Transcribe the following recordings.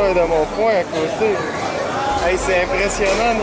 sortent de mon coin à côté. Hey, c'est impressionnant.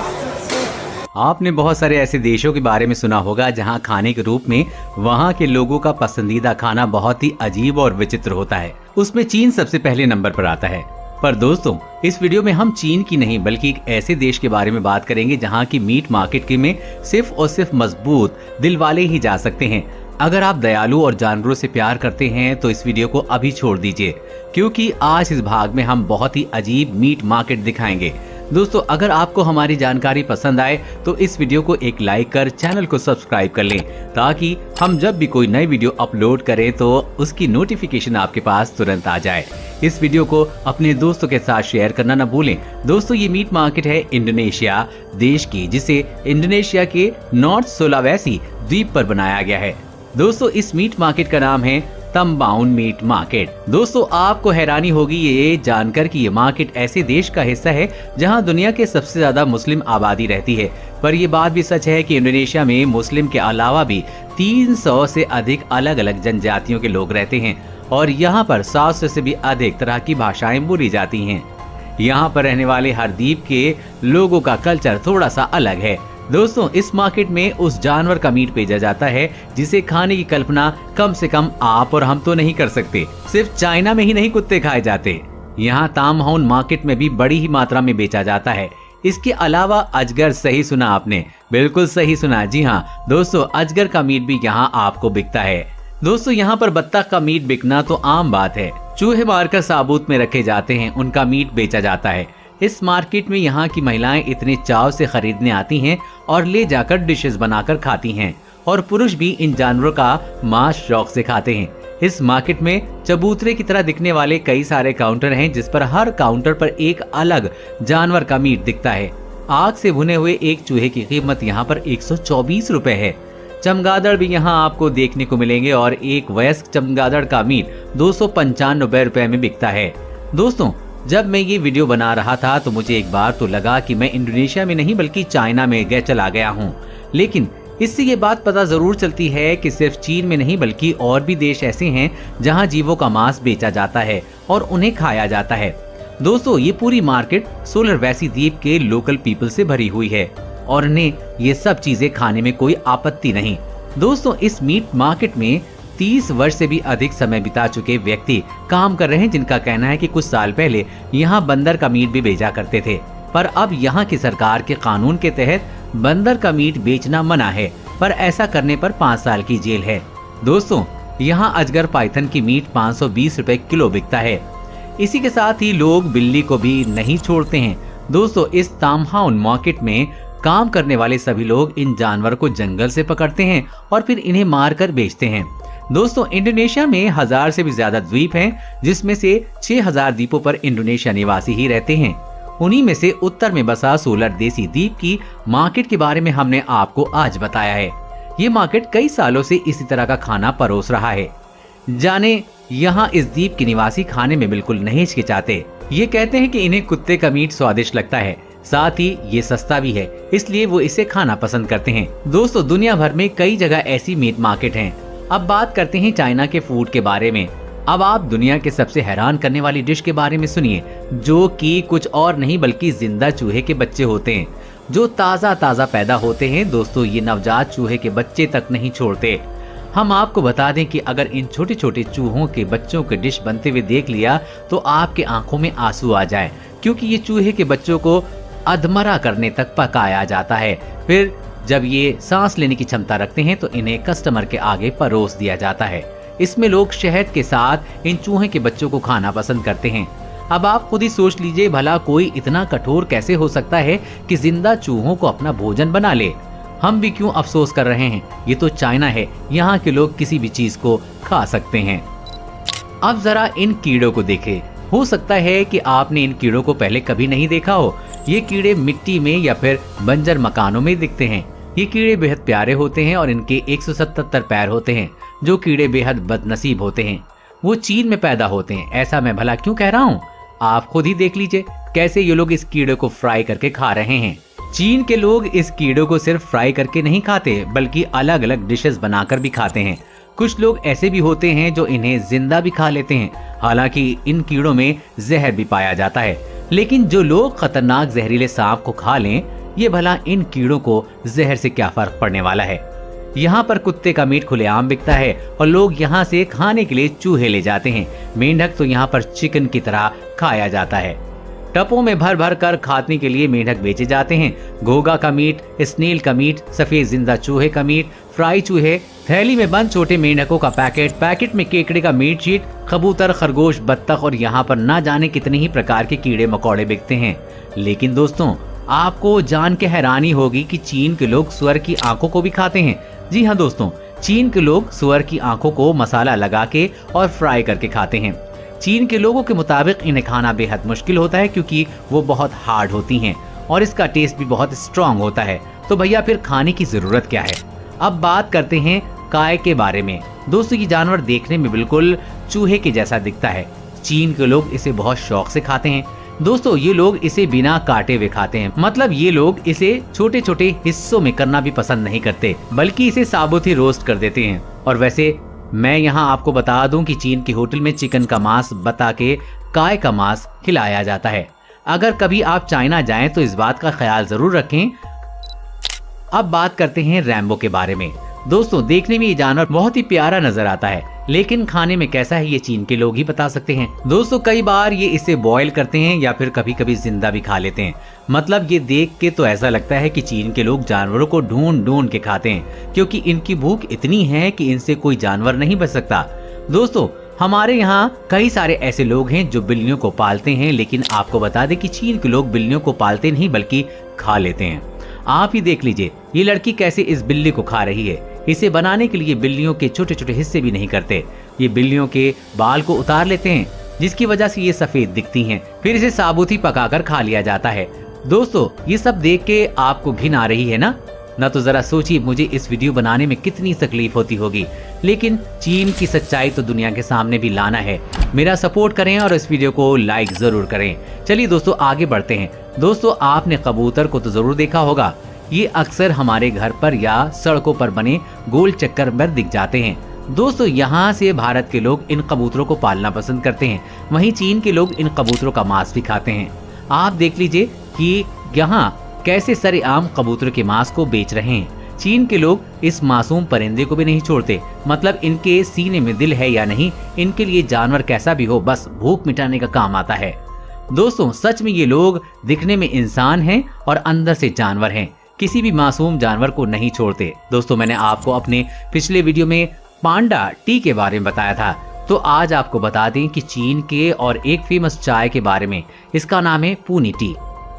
आपने बहुत सारे ऐसे देशों के बारे में सुना होगा जहां खाने के रूप में वहां के लोगों का पसंदीदा खाना बहुत ही अजीब और विचित्र होता है। उसमें चीन सबसे पहले नंबर पर आता है। पर दोस्तों, इस वीडियो में हम चीन की नहीं बल्कि एक ऐसे देश के बारे में बात करेंगे जहां की मीट मार्केट में सिर्फ और सिर्फ मजबूत दिल वाले ही जा सकते हैं। अगर आप दयालु और जानवरों से प्यार करते हैं तो इस वीडियो को अभी छोड़ दीजिए, क्योंकि आज इस भाग में हम बहुत ही अजीब मीट मार्केट दिखाएंगे। दोस्तों, अगर आपको हमारी जानकारी पसंद आए तो इस वीडियो को एक लाइक कर चैनल को सब्सक्राइब कर लें, ताकि हम जब भी कोई नई वीडियो अपलोड करें तो उसकी नोटिफिकेशन आपके पास तुरंत आ जाए। इस वीडियो को अपने दोस्तों के साथ शेयर करना न भूलें। दोस्तों, ये मीट मार्केट है इंडोनेशिया देश की, जिसे इंडोनेशिया के नॉर्थ सुलावेसी द्वीप पर बनाया गया है। दोस्तों, इस मीट मार्केट का नाम है तम्बाउन मीट मार्केट। दोस्तों, आपको हैरानी होगी ये जानकर कि ये मार्केट ऐसे देश का हिस्सा है जहां दुनिया के सबसे ज्यादा मुस्लिम आबादी रहती है। पर ये बात भी सच है कि इंडोनेशिया में मुस्लिम के अलावा भी 300 से अधिक अलग अलग जनजातियों के लोग रहते हैं और यहाँ पर 700 से भी अधिक तरह की भाषाएं बोली जाती हैं। यहाँ पर रहने वाले हर द्वीप के लोगों का कल्चर थोड़ा सा अलग है। दोस्तों, इस मार्केट में उस जानवर का मीट भेजा जाता है जिसे खाने की कल्पना कम से कम आप और हम तो नहीं कर सकते। सिर्फ चाइना में ही नहीं कुत्ते खाए जाते, यहाँ तामहाउन मार्केट में भी बड़ी ही मात्रा में बेचा जाता है। इसके अलावा अजगर, सही सुना आपने, बिल्कुल सही सुना। जी हाँ दोस्तों, अजगर का मीट भी यहाँ आपको बिकता है। दोस्तों, यहाँ पर बत्तख का मीट बिकना तो आम बात है। चूहे मारकर साबुत में रखे जाते हैं, उनका मीट बेचा जाता है। इस मार्केट में यहाँ की महिलाएं इतने चाव से खरीदने आती हैं और ले जाकर डिशेस बनाकर खाती हैं, और पुरुष भी इन जानवरों का मांस शौक से खाते हैं। इस मार्केट में चबूतरे की तरह दिखने वाले कई सारे काउंटर हैं, जिस पर हर काउंटर पर एक अलग जानवर का मीट दिखता है। आग से भुने हुए एक चूहे की कीमत यहाँ पर 124 रुपए है। चमगादड़ भी यहाँ आपको देखने को मिलेंगे और एक वयस्क चमगादड़ का मीट 295 रुपए में बिकता है। दोस्तों, जब मैं ये वीडियो बना रहा था तो मुझे एक बार तो लगा कि मैं इंडोनेशिया में नहीं बल्कि चाइना में चला गया हूँ, लेकिन इससे ये बात पता जरूर चलती है कि सिर्फ चीन में नहीं बल्कि और भी देश ऐसे हैं जहाँ जीवों का मांस बेचा जाता है और उन्हें खाया जाता है। दोस्तों, ये पूरी मार्केट सुलावेसी द्वीप के लोकल पीपल से भरी हुई है और उन्हें ये सब चीजें खाने में कोई आपत्ति नहीं। दोस्तों, इस मीट मार्केट में 30 वर्ष से भी अधिक समय बिता चुके व्यक्ति काम कर रहे हैं, जिनका कहना है कि कुछ साल पहले यहाँ बंदर का मीट भी बेचा करते थे, पर अब यहाँ की सरकार के कानून के तहत बंदर का मीट बेचना मना है, पर ऐसा करने पर 5 साल की जेल है। दोस्तों, यहाँ अजगर पाइथन की मीट 520 रुपए किलो बिकता है। इसी के साथ ही लोग बिल्ली को भी नहीं छोड़ते हैं। दोस्तों, इस तामहाउन मार्केट में काम करने वाले सभी लोग इन जानवर को जंगल से पकड़ते हैं और फिर इन्हें मार कर बेचते हैं। दोस्तों, इंडोनेशिया में 1000 से भी ज्यादा द्वीप हैं, जिसमें से 6000 द्वीपों पर इंडोनेशिया निवासी ही रहते हैं। उन्हीं में से उत्तर में बसा सुलावेसी द्वीप की मार्केट के बारे में हमने आपको आज बताया है। ये मार्केट कई सालों से इसी तरह का खाना परोस रहा है। जाने यहाँ इस द्वीप के निवासी खाने में बिल्कुल नहीं हिचकिचाते। ये कहते हैं कि इन्हें कुत्ते का मीट स्वादिष्ट लगता है, साथ ही ये सस्ता भी है, इसलिए वो इसे खाना पसंद करते हैं। दोस्तों, दुनिया भर में कई जगह ऐसी मीट मार्केट हैं। अब बात करते हैं चाइना के फूड के बारे में। अब आप दुनिया के सबसे हैरान करने वाली डिश के बारे में सुनिए, जो कि कुछ और नहीं बल्कि जिंदा चूहे के बच्चे होते हैं, जो ताज़ा पैदा होते हैं। दोस्तों, ये नवजात चूहे के बच्चे तक नहीं छोड़ते। हम आपको बता दें कि अगर इन छोटे छोटे चूहों के बच्चों के डिश बनते हुए देख लिया तो आपके आंखों में आंसू आ जाए, क्योंकि ये चूहे के बच्चों को अधमरा करने तक पकाया जाता है। फिर जब ये सांस लेने की क्षमता रखते हैं तो इन्हें कस्टमर के आगे परोस दिया जाता है। इसमें लोग शहद के साथ इन चूहे के बच्चों को खाना पसंद करते हैं। अब आप खुद ही सोच लीजिए, भला कोई इतना कठोर कैसे हो सकता है कि जिंदा चूहों को अपना भोजन बना ले। हम भी क्यों अफसोस कर रहे हैं, ये तो चाइना है, यहाँ के लोग किसी भी चीज को खा सकते हैं। अब जरा इन कीड़ों को देखें। हो सकता है कि आपने इन कीड़ों को पहले कभी नहीं देखा हो। ये कीड़े मिट्टी में या फिर बंजर मकानों में दिखते हैं। ये कीड़े बेहद प्यारे होते हैं और इनके 177 पैर होते हैं। जो कीड़े बेहद बदनसीब होते हैं वो चीन में पैदा होते हैं। ऐसा मैं भला क्यों कह रहा हूँ, आप खुद ही देख लीजिए कैसे ये लोग इस कीड़े को फ्राई करके खा रहे हैं। चीन के लोग इस कीड़ों को सिर्फ फ्राई करके नहीं खाते बल्कि अलग अलग डिशेस बनाकर भी खाते हैं। कुछ लोग ऐसे भी होते हैं जो इन्हें जिंदा भी खा लेते हैं। हालांकि इन कीड़ों में जहर भी पाया जाता है, लेकिन जो लोग खतरनाक जहरीले सांप को खा लें, ये भला इन कीड़ों को जहर से क्या फर्क पड़ने वाला है। यहाँ पर कुत्ते का मीट खुलेआम बिकता है और लोग यहाँ से खाने के लिए चूहे ले जाते हैं। मेंढक तो यहाँ पर चिकन की तरह खाया जाता है। टपों में भर भर कर खाने के लिए मेंढक बेचे जाते हैं। घोगा का मीट, स्नेल का मीट, सफेद जिंदा चूहे का मीट, फ्राई चूहे, थैली में बंद छोटे मेंढकों का पैकेट में केकड़े का मीट शीट, कबूतर, खरगोश, बत्तख और यहाँ पर ना जाने कितने ही प्रकार के कीड़े मकोड़े बिकते हैं। लेकिन दोस्तों, आपको जान के हैरानी होगी कि चीन के लोग सुअर की आंखों को भी खाते हैं। जी हाँ दोस्तों, चीन के लोग सुअर की आंखों को मसाला लगा के और फ्राई करके खाते हैं। चीन के लोगों के मुताबिक इन्हें खाना बेहद मुश्किल होता है क्योंकि वो बहुत हार्ड होती हैं और इसका टेस्ट भी बहुत स्ट्रॉन्ग होता है। तो भैया फिर खाने की जरूरत क्या है। अब बात करते हैं काय के बारे में। दोस्तों, ये जानवर देखने में बिल्कुल चूहे के जैसा दिखता है। चीन के लोग इसे बहुत शौक से खाते हैं। दोस्तों, ये लोग इसे बिना काटे हुए खाते हैं। मतलब ये लोग इसे छोटे छोटे हिस्सों में करना भी पसंद नहीं करते, बल्कि इसे साबुत ही रोस्ट कर देते हैं। और वैसे मैं यहाँ आपको बता दूं कि चीन के होटल में चिकन का मांस बता के काय का मांस खिलाया जाता है। अगर कभी आप चाइना जाएं तो इस बात का ख्याल जरूर रखें। अब बात करते हैं रैम्बो के बारे में। दोस्तों, देखने में ये जानवर बहुत ही प्यारा नजर आता है, लेकिन खाने में कैसा है ये चीन के लोग ही बता सकते हैं। दोस्तों, कई बार ये इसे बॉईल करते हैं या फिर कभी कभी जिंदा भी खा लेते हैं। मतलब ये देख के तो ऐसा लगता है कि चीन के लोग जानवरों को ढूंढ ढूंढ के खाते हैं, क्योंकि इनकी भूख इतनी है कि इनसे कोई जानवर नहीं बच सकता। दोस्तों, हमारे यहाँ कई सारे ऐसे लोग हैं जो बिल्लियों को पालते हैं, लेकिन आपको बता दें कि चीन के लोग बिल्लियों को पालते नहीं बल्कि खा लेते हैं। आप ही देख लीजिए ये लड़की कैसे इस बिल्ली को खा रही है। इसे बनाने के लिए बिल्लियों के छोटे छोटे हिस्से भी नहीं करते। ये बिल्लियों के बाल को उतार लेते हैं, जिसकी वजह से ये सफेद दिखती हैं। फिर इसे साबुत ही पकाकर खा लिया जाता है। दोस्तों, ये सब देख के आपको घिन आ रही है ना तो जरा सोचिए मुझे इस वीडियो बनाने में कितनी तकलीफ होती होगी। लेकिन चीन की सच्चाई तो दुनिया के सामने भी लाना है। मेरा सपोर्ट करें और इस वीडियो को लाइक जरूर करें। चलिए दोस्तों, आगे बढ़ते हैं। दोस्तों, आपने कबूतर को तो जरूर देखा होगा। ये अक्सर हमारे घर पर या सड़कों पर बने गोल चक्कर में दिख जाते हैं। दोस्तों, यहाँ से भारत के लोग इन कबूतरों को पालना पसंद करते हैं, वहीं चीन के लोग इन कबूतरों का मांस भी खाते हैं। आप देख लीजिए कि यहाँ कैसे सरेआम कबूतर के मांस को बेच रहे हैं। चीन के लोग इस मासूम परिंदे को भी नहीं छोड़ते। मतलब इनके सीने में दिल है या नहीं, इनके लिए जानवर कैसा भी हो बस भूख मिटाने का काम आता है। दोस्तों, सच में ये लोग दिखने में इंसान हैं और अंदर से जानवर हैं। किसी भी मासूम जानवर को नहीं छोड़ते। दोस्तों, मैंने आपको अपने पिछले वीडियो में पांडा टी के बारे में बताया था, तो आज आपको बता दें कि चीन के और एक फेमस चाय के बारे में। इसका नाम है पूनी टी।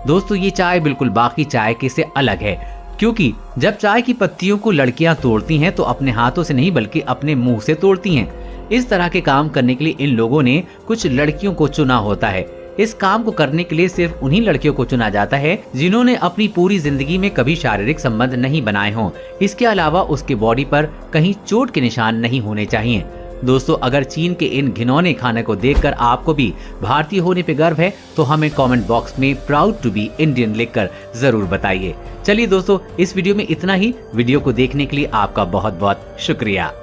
दोस्तों, ये चाय बिल्कुल बाकी चाय के से अलग है, क्योंकि जब चाय की पत्तियों को लड़कियां तोड़ती हैं तो अपने हाथों से नहीं बल्कि अपने मुंह से तोड़ती हैं। इस तरह के काम करने के लिए इन लोगों ने कुछ लड़कियों को चुना होता है। इस काम को करने के लिए सिर्फ उन्हीं लड़कियों को चुना जाता है जिन्होंने अपनी पूरी जिंदगी में कभी शारीरिक संबंध नहीं बनाए हों। इसके अलावा उसके बॉडी पर कहीं चोट के निशान नहीं होने चाहिए। दोस्तों, अगर चीन के इन घिनौने खाने को देखकर आपको भी भारतीय होने पे गर्व है तो हमें कमेंट बॉक्स में प्राउड टू बी इंडियन लिखकर जरूर बताइए। चलिए दोस्तों, इस वीडियो में इतना ही। वीडियो को देखने के लिए आपका बहुत बहुत शुक्रिया।